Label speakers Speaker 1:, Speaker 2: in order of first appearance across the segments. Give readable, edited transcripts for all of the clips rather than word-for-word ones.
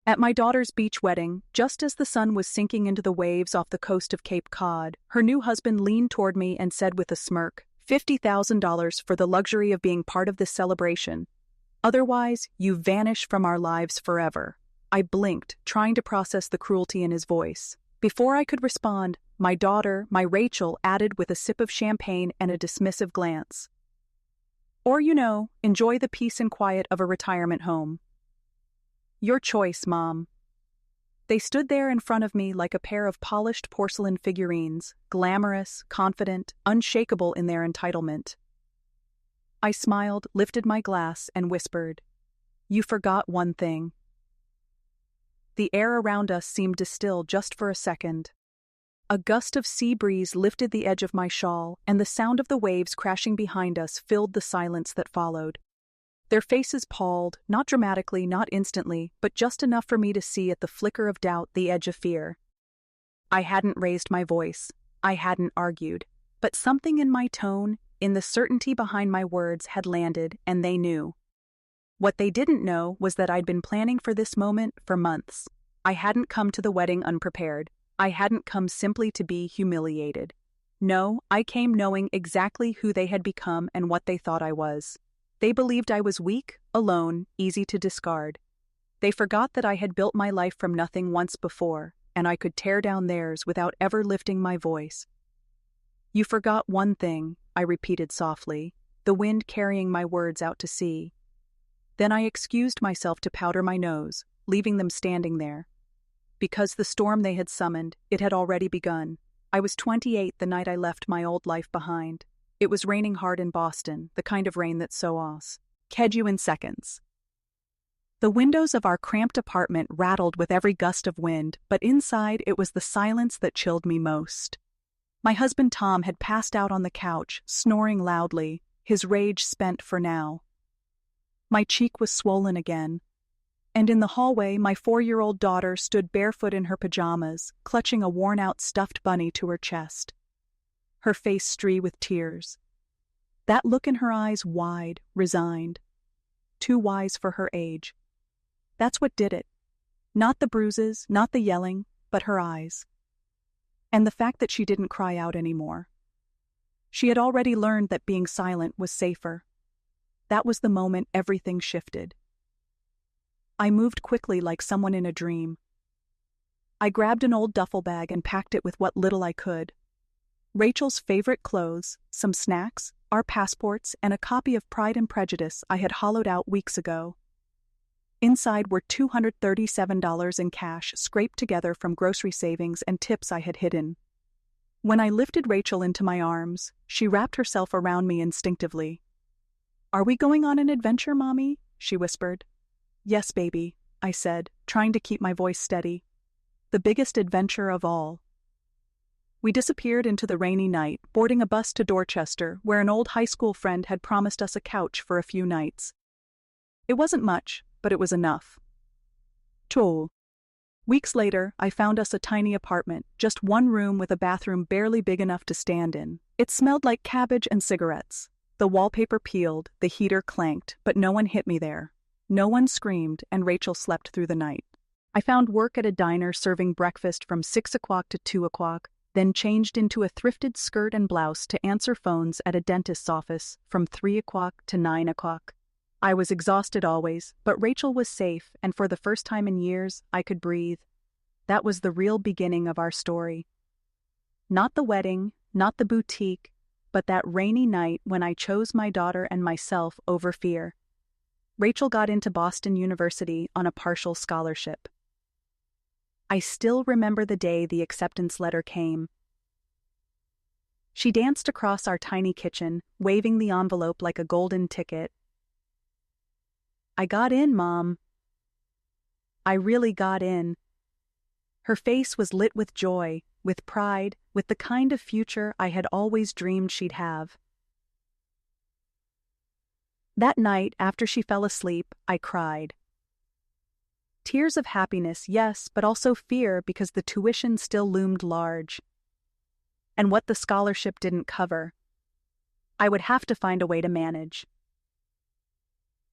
Speaker 1: At my daughter's beach wedding, just as the sun was sinking into the waves off the coast of Cape Cod, her new husband leaned toward me and said with a smirk, $50,000 for the luxury of being part of this celebration. Otherwise, you vanish from our lives forever. I blinked, trying to process the cruelty in his voice. Before I could respond, my daughter, my Rachel, added with a sip of champagne and a dismissive glance. Or, enjoy the peace and quiet of a retirement home. Your choice, Mom. They stood there in front of me like a pair of polished porcelain figurines, glamorous, confident, unshakable in their entitlement. I smiled, lifted my glass, and whispered, "You forgot one thing." The air around us seemed to still just for a second. A gust of sea breeze lifted the edge of my shawl, and the sound of the waves crashing behind us filled the silence that followed. Their faces palled, not dramatically, not instantly, but just enough for me to see at the flicker of doubt the edge of fear. I hadn't raised my voice. I hadn't argued. But something in my tone, in the certainty behind my words, had landed, and they knew. What they didn't know was that I'd been planning for this moment for months. I hadn't come to the wedding unprepared. I hadn't come simply to be humiliated. No, I came knowing exactly who they had become and what they thought I was. They believed I was weak, alone, easy to discard. They forgot that I had built my life from nothing once before, and I could tear down theirs without ever lifting my voice. You forgot one thing, I repeated softly, the wind carrying my words out to sea. Then I excused myself to powder my nose, leaving them standing there. Because the storm they had summoned, it had already begun. I was 28 the night I left my old life behind. It was raining hard in Boston, the kind of rain that ked you in seconds. The windows of our cramped apartment rattled with every gust of wind, but inside it was the silence that chilled me most. My husband Tom had passed out on the couch, snoring loudly, his rage spent for now. My cheek was swollen again, and in the hallway my 4-year-old daughter stood barefoot in her pajamas, clutching a worn-out stuffed bunny to her chest. Her face streaked with tears. That look in her eyes wide, resigned. Too wise for her age. That's what did it. Not the bruises, not the yelling, but her eyes. And the fact that she didn't cry out anymore. She had already learned that being silent was safer. That was the moment everything shifted. I moved quickly like someone in a dream. I grabbed an old duffel bag and packed it with what little I could. Rachel's favorite clothes, some snacks, our passports, and a copy of Pride and Prejudice I had hollowed out weeks ago. Inside were $237 in cash scraped together from grocery savings and tips I had hidden. When I lifted Rachel into my arms, she wrapped herself around me instinctively. "Are we going on an adventure, Mommy?" she whispered. "Yes, baby," I said, trying to keep my voice steady. "The biggest adventure of all." We disappeared into the rainy night, boarding a bus to Dorchester, where an old high school friend had promised us a couch for a few nights. It wasn't much, but it was enough. Weeks later, I found us a tiny apartment, just one room with a bathroom barely big enough to stand in. It smelled like cabbage and cigarettes. The wallpaper peeled, the heater clanked, but no one hit me there. No one screamed, and Rachel slept through the night. I found work at a diner serving breakfast from 6 o'clock to 2 o'clock, then changed into a thrifted skirt and blouse to answer phones at a dentist's office from 3 o'clock to 9 o'clock. I was exhausted always, but Rachel was safe, and for the first time in years, I could breathe. That was the real beginning of our story. Not the wedding, not the boutique, but that rainy night when I chose my daughter and myself over fear. Rachel got into Boston University on a partial scholarship. I still remember the day the acceptance letter came. She danced across our tiny kitchen, waving the envelope like a golden ticket. "I got in, Mom." I really got in. Her face was lit with joy, with pride, with the kind of future I had always dreamed she'd have. That night, after she fell asleep, I cried. Tears of happiness, yes, but also fear because the tuition still loomed large. And what the scholarship didn't cover, I would have to find a way to manage.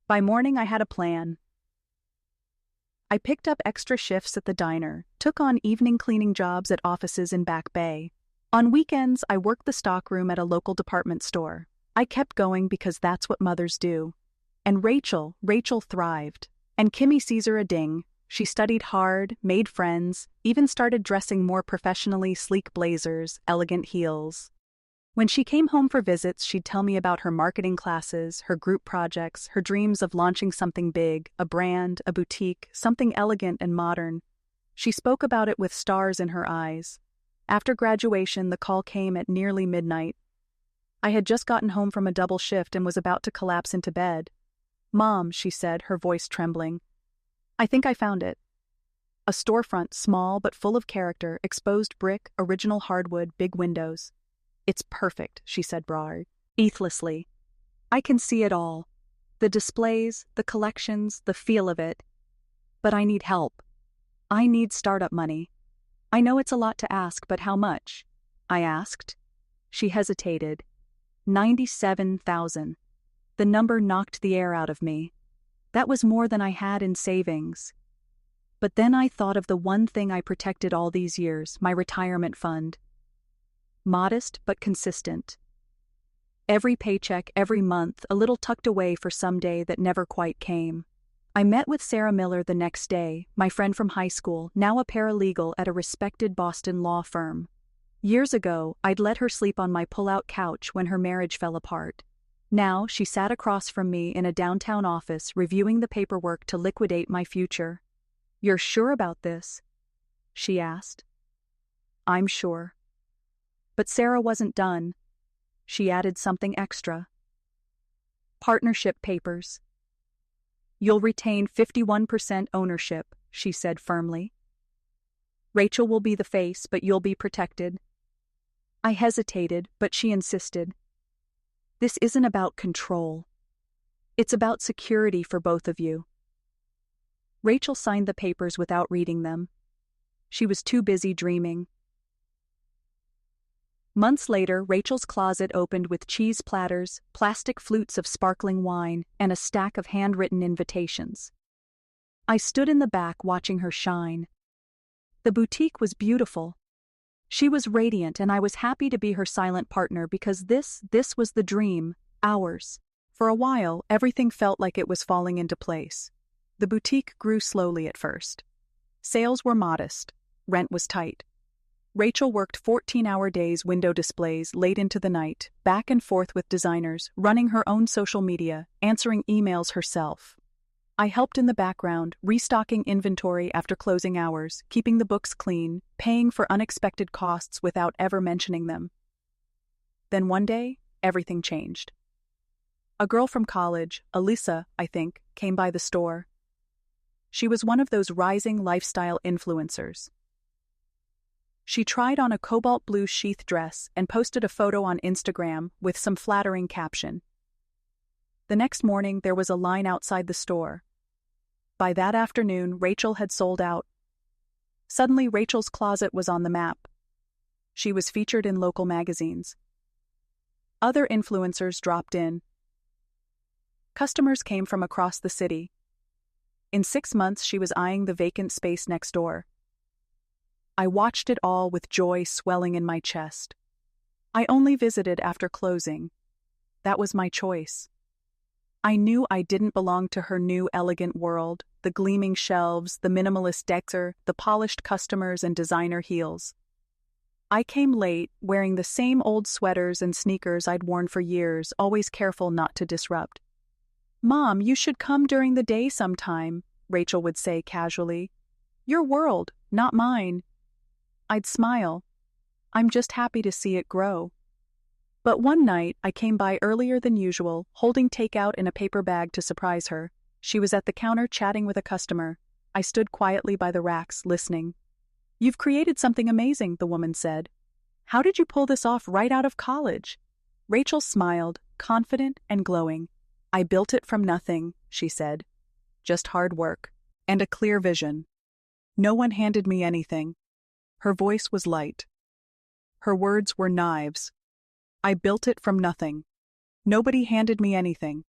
Speaker 1: By morning I had a plan. I picked up extra shifts at the diner, took on evening cleaning jobs at offices in Back Bay. On weekends, I worked the stockroom at a local department store. I kept going because that's what mothers do. And Rachel thrived. And Kimmy sees her a ding. She studied hard, made friends, even started dressing more professionally, sleek blazers, elegant heels. When she came home for visits, she'd tell me about her marketing classes, her group projects, her dreams of launching something big, a brand, a boutique, something elegant and modern. She spoke about it with stars in her eyes. After graduation, the call came at nearly midnight. I had just gotten home from a double shift and was about to collapse into bed. "Mom," she said, her voice trembling, "I think I found it." A storefront, small but full of character, exposed brick, original hardwood, big windows. "It's perfect," she said breathlessly. "I can see it all. The displays, the collections, the feel of it. But I need help. I need startup money. I know it's a lot to ask, but how much?" I asked. She hesitated. 97,000. The number knocked the air out of me. That was more than I had in savings. But then I thought of the one thing I protected all these years, my retirement fund. Modest but consistent. Every paycheck, every month, a little tucked away for some day that never quite came. I met with Sarah Miller the next day, my friend from high school, now a paralegal at a respected Boston law firm. Years ago, I'd let her sleep on my pull-out couch when her marriage fell apart. Now, she sat across from me in a downtown office reviewing the paperwork to liquidate my future. "You're sure about this?" she asked. "I'm sure." But Sarah wasn't done. She added something extra. "Partnership papers. You'll retain 51% ownership," she said firmly. "Rachel will be the face, but you'll be protected." I hesitated, but she insisted. "This isn't about control. It's about security for both of you." Rachel signed the papers without reading them. She was too busy dreaming. Months later, Rachel's closet opened with cheese platters, plastic flutes of sparkling wine, and a stack of handwritten invitations. I stood in the back watching her shine. The boutique was beautiful. She was radiant, and I was happy to be her silent partner because this was the dream, ours. For a while, everything felt like it was falling into place. The boutique grew slowly at first. Sales were modest. Rent was tight. Rachel worked 14-hour days, window displays, late into the night, back and forth with designers, running her own social media, answering emails herself. I helped in the background, restocking inventory after closing hours, keeping the books clean, paying for unexpected costs without ever mentioning them. Then one day, everything changed. A girl from college, Alyssa, I think, came by the store. She was one of those rising lifestyle influencers. She tried on a cobalt blue sheath dress and posted a photo on Instagram with some flattering caption. The next morning, there was a line outside the store. By that afternoon, Rachel had sold out. Suddenly, Rachel's closet was on the map. She was featured in local magazines. Other influencers dropped in. Customers came from across the city. In 6 months, she was eyeing the vacant space next door. I watched it all with joy swelling in my chest. I only visited after closing. That was my choice. I knew I didn't belong to her new elegant world, the gleaming shelves, the minimalist decor, the polished customers and designer heels. I came late, wearing the same old sweaters and sneakers I'd worn for years, always careful not to disrupt. "Mom, you should come during the day sometime," Rachel would say casually. "Your world, not mine." I'd smile. I'm just happy to see it grow. But one night, I came by earlier than usual, holding takeout in a paper bag to surprise her. She was at the counter chatting with a customer. I stood quietly by the racks, listening. "You've created something amazing," the woman said. "How did you pull this off right out of college?" Rachel smiled, confident and glowing. "I built it from nothing," she said. "Just hard work. And a clear vision. No one handed me anything." Her voice was light. Her words were knives. "I built it from nothing. Nobody handed me anything."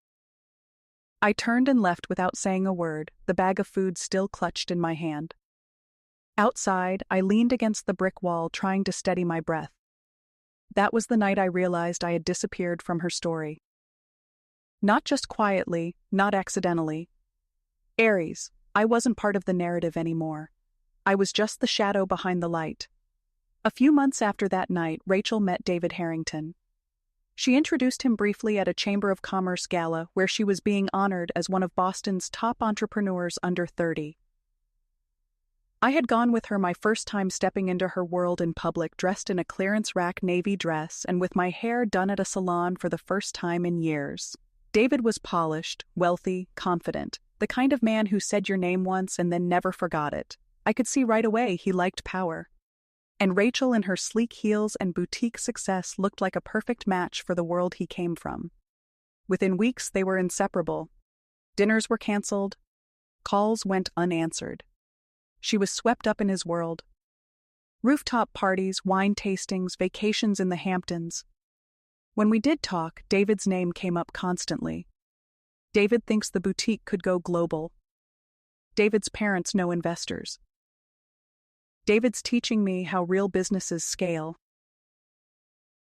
Speaker 1: I turned and left without saying a word, the bag of food still clutched in my hand. Outside, I leaned against the brick wall trying to steady my breath. That was the night I realized I had disappeared from her story. Not just quietly, not accidentally. Aries, I wasn't part of the narrative anymore. I was just the shadow behind the light. A few months after that night, Rachel met David Harrington. She introduced him briefly at a Chamber of Commerce gala where she was being honored as one of Boston's top entrepreneurs under 30. I had gone with her my first time stepping into her world in public, dressed in a clearance rack navy dress and with my hair done at a salon for the first time in years. David was polished, wealthy, confident, the kind of man who said your name once and then never forgot it. I could see right away he liked power. And Rachel in her sleek heels and boutique success looked like a perfect match for the world he came from. Within weeks, they were inseparable. Dinners were canceled. Calls went unanswered. She was swept up in his world. Rooftop parties, wine tastings, vacations in the Hamptons. When we did talk, David's name came up constantly. David thinks the boutique could go global. David's parents know investors. David's teaching me how real businesses scale.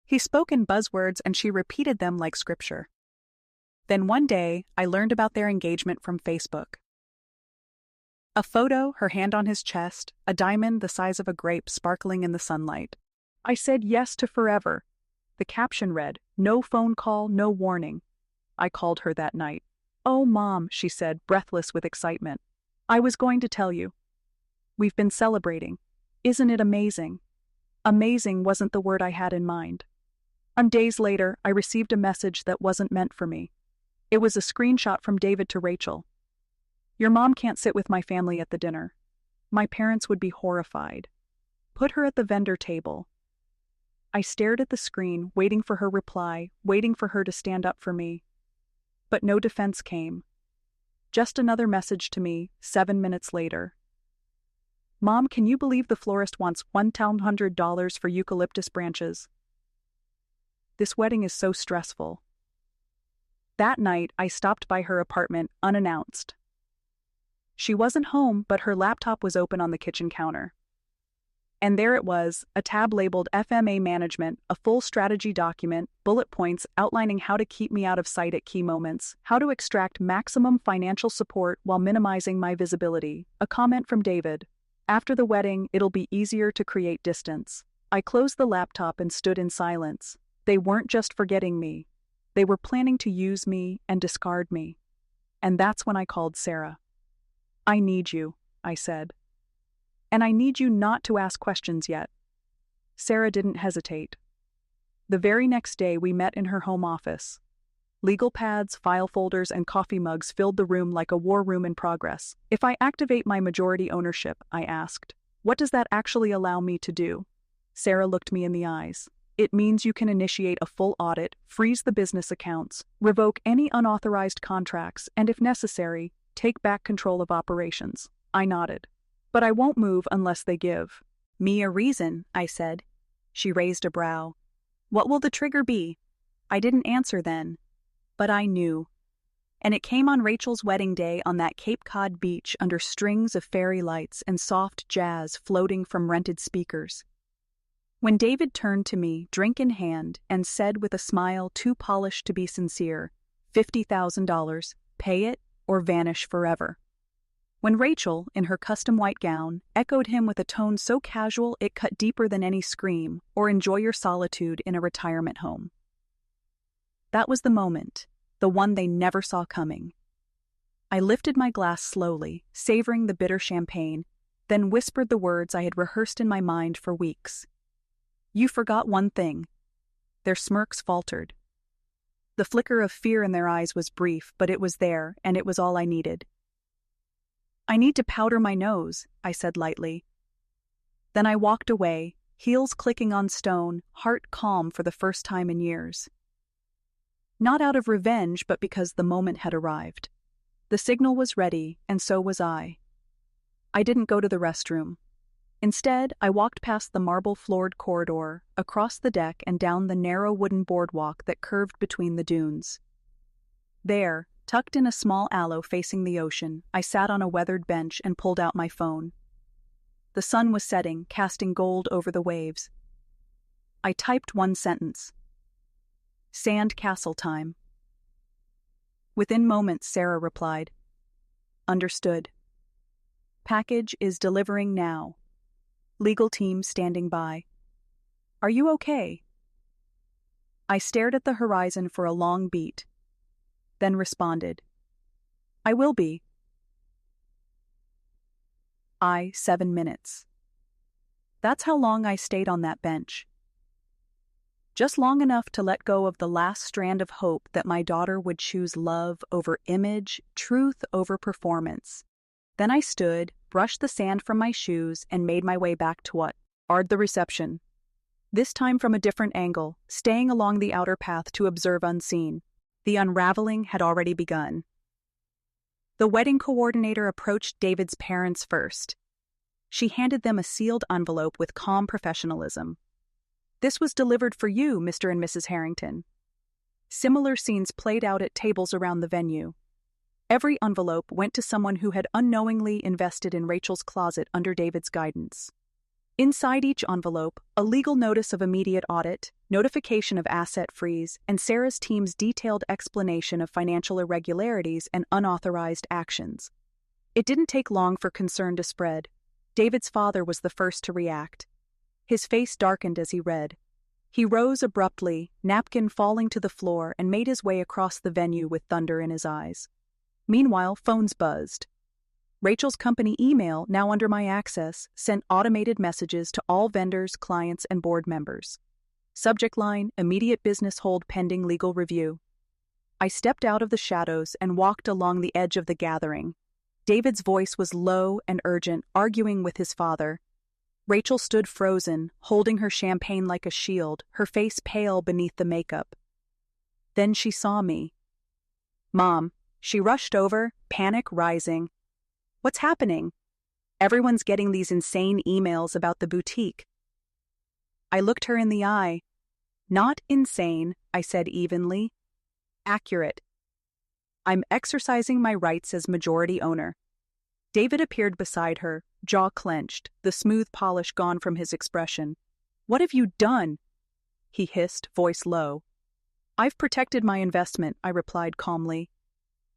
Speaker 1: He spoke in buzzwords and she repeated them like scripture. Then one day, I learned about their engagement from Facebook. A photo, her hand on his chest, a diamond the size of a grape sparkling in the sunlight. I said yes to forever. The caption read, "No phone call, no warning." I called her that night. "Oh, Mom," she said, breathless with excitement. "I was going to tell you. We've been celebrating. Isn't it amazing?" Amazing wasn't the word I had in mind. Days later, I received a message that wasn't meant for me. It was a screenshot from David to Rachel. "Your mom can't sit with my family at the dinner. My parents would be horrified. Put her at the vendor table." I stared at the screen, waiting for her reply, waiting for her to stand up for me. But no defense came. Just another message to me, 7 minutes later. "Mom, can you believe the florist wants $1,100 for eucalyptus branches? This wedding is so stressful." That night, I stopped by her apartment unannounced. She wasn't home, but her laptop was open on the kitchen counter. And there it was, a tab labeled FMA Management, a full strategy document, bullet points outlining how to keep me out of sight at key moments, how to extract maximum financial support while minimizing my visibility. A comment from David. "After the wedding, it'll be easier to create distance." I closed the laptop and stood in silence. They weren't just forgetting me. They were planning to use me and discard me. And that's when I called Sarah. "I need you," I said. "And I need you not to ask questions yet." Sarah didn't hesitate. The very next day, we met in her home office. Legal pads, file folders, and coffee mugs filled the room like a war room in progress. "If I activate my majority ownership," I asked, "what does that actually allow me to do?" Sarah looked me in the eyes. "It means you can initiate a full audit, freeze the business accounts, revoke any unauthorized contracts, and if necessary, take back control of operations." I nodded. "But I won't move unless they give me a reason," I said. She raised a brow. "What will the trigger be?" I didn't answer then, but I knew. And it came on Rachel's wedding day on that Cape Cod beach under strings of fairy lights and soft jazz floating from rented speakers. When David turned to me, drink in hand, and said with a smile too polished to be sincere, $50,000, pay it or vanish forever. When Rachel, in her custom white gown, echoed him with a tone so casual it cut deeper than any scream, or enjoy your solitude in a retirement home. That was the moment, the one they never saw coming. I lifted my glass slowly, savoring the bitter champagne, then whispered the words I had rehearsed in my mind for weeks. "You forgot one thing." Their smirks faltered. The flicker of fear in their eyes was brief, but it was there, and it was all I needed. "I need to powder my nose," I said lightly. Then I walked away, heels clicking on stone, heart calm for the first time in years. Not out of revenge, but because the moment had arrived. The signal was ready, and so was I. I didn't go to the restroom. Instead, I walked past the marble-floored corridor, across the deck and down the narrow wooden boardwalk that curved between the dunes. There, Tucked in a small aloe facing the ocean, I sat on a weathered bench and pulled out my phone. The sun was setting, casting gold over the waves. I typed one sentence. Sand castle time. Within moments, Sarah replied. Understood. Package is delivering now. Legal team standing by. Are you okay? I stared at the horizon for a long beat, then responded. I will be. 7 minutes. That's how long I stayed on that bench. Just long enough to let go of the last strand of hope that my daughter would choose love over image, truth over performance. Then I stood, brushed the sand from my shoes, and made my way back to the reception. This time from a different angle, staying along the outer path to observe unseen. The unraveling had already begun. The wedding coordinator approached David's parents first. She handed them a sealed envelope with calm professionalism. This was delivered for you, Mr. and Mrs. Harrington. Similar scenes played out at tables around the venue. Every envelope went to someone who had unknowingly invested in Rachel's closet under David's guidance. Inside each envelope, a legal notice of immediate audit, notification of asset freeze, and Sarah's team's detailed explanation of financial irregularities and unauthorized actions. It didn't take long for concern to spread. David's father was the first to react. His face darkened as he read. He rose abruptly, napkin falling to the floor, and made his way across the venue with thunder in his eyes. Meanwhile, phones buzzed. Rachel's company email, now under my access, sent automated messages to all vendors, clients, and board members. Subject line, immediate business hold pending legal review. I stepped out of the shadows and walked along the edge of the gathering. David's voice was low and urgent, arguing with his father. Rachel stood frozen, holding her champagne like a shield, her face pale beneath the makeup. Then she saw me. Mom, she rushed over, panic rising. What's happening? Everyone's getting these insane emails about the boutique. I looked her in the eye. Not insane, I said evenly. Accurate. I'm exercising my rights as majority owner. David appeared beside her, jaw clenched, the smooth polish gone from his expression. What have you done? He hissed, voice low. I've protected my investment, I replied calmly.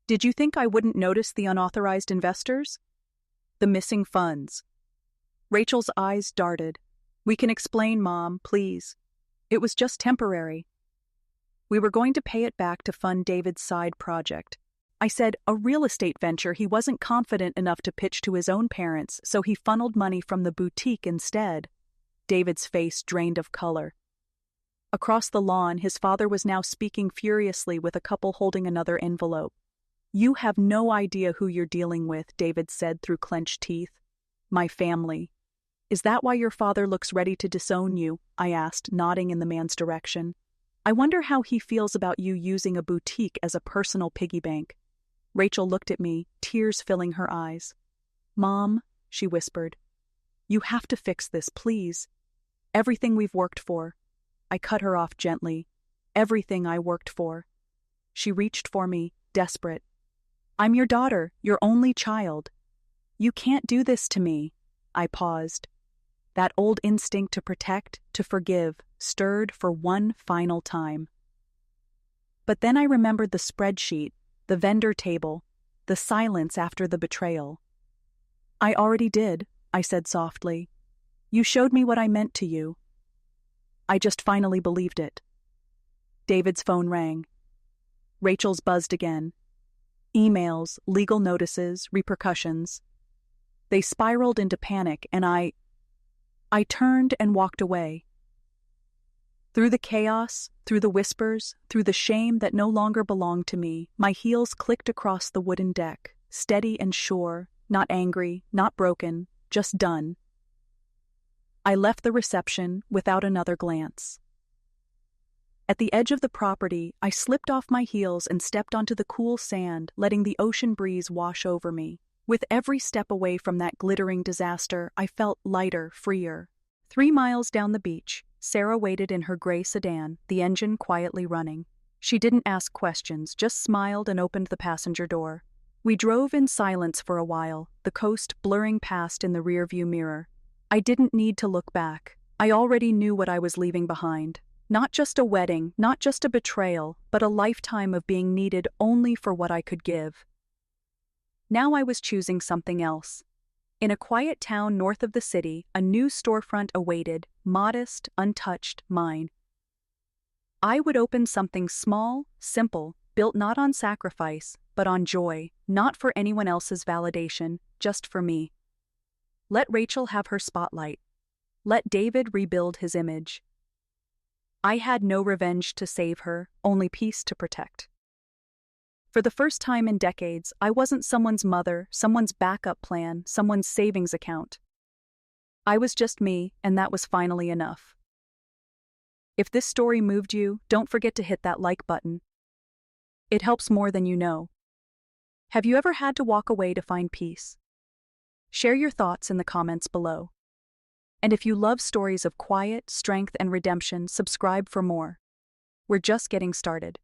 Speaker 1: Did you think I wouldn't notice the unauthorized investors? The missing funds. Rachel's eyes darted. We can explain, Mom, please. It was just temporary. We were going to pay it back to fund David's side project. I said a real estate venture he wasn't confident enough to pitch to his own parents, so he funneled money from the boutique instead. David's face drained of color. Across the lawn, his father was now speaking furiously with a couple holding another envelope. You have no idea who you're dealing with, David said through clenched teeth. My family. Is that why your father looks ready to disown you? I asked, nodding in the man's direction. I wonder how he feels about you using a boutique as a personal piggy bank. Rachel looked at me, tears filling her eyes. Mom, she whispered. You have to fix this, please. Everything we've worked for. I cut her off gently. Everything I worked for. She reached for me, desperate. I'm your daughter, your only child. You can't do this to me. I paused. That old instinct to protect, to forgive, stirred for one final time. But then I remembered the spreadsheet, the vendor table, the silence after the betrayal. I already did, I said softly. You showed me what I meant to you. I just finally believed it. David's phone rang. Rachel's buzzed again. Emails, legal notices, repercussions. They spiraled into panic, and I turned and walked away. Through the chaos, through the whispers, through the shame that no longer belonged to me, my heels clicked across the wooden deck, steady and sure, not angry, not broken, just done. I left the reception without another glance. At the edge of the property, I slipped off my heels and stepped onto the cool sand, letting the ocean breeze wash over me. With every step away from that glittering disaster, I felt lighter, freer. 3 miles down the beach, Sarah waited in her gray sedan, the engine quietly running. She didn't ask questions, just smiled and opened the passenger door. We drove in silence for a while, the coast blurring past in the rearview mirror. I didn't need to look back. I already knew what I was leaving behind. Not just a wedding, not just a betrayal, but a lifetime of being needed only for what I could give. Now I was choosing something else. In a quiet town north of the city, a new storefront awaited, modest, untouched, mine. I would open something small, simple, built not on sacrifice, but on joy, not for anyone else's validation, just for me. Let Rachel have her spotlight. Let David rebuild his image. I had no revenge to save her, only peace to protect. For the first time in decades, I wasn't someone's mother, someone's backup plan, someone's savings account. I was just me, and that was finally enough. If this story moved you, don't forget to hit that like button. It helps more than you know. Have you ever had to walk away to find peace? Share your thoughts in the comments below. And if you love stories of quiet, strength, and redemption, subscribe for more. We're just getting started.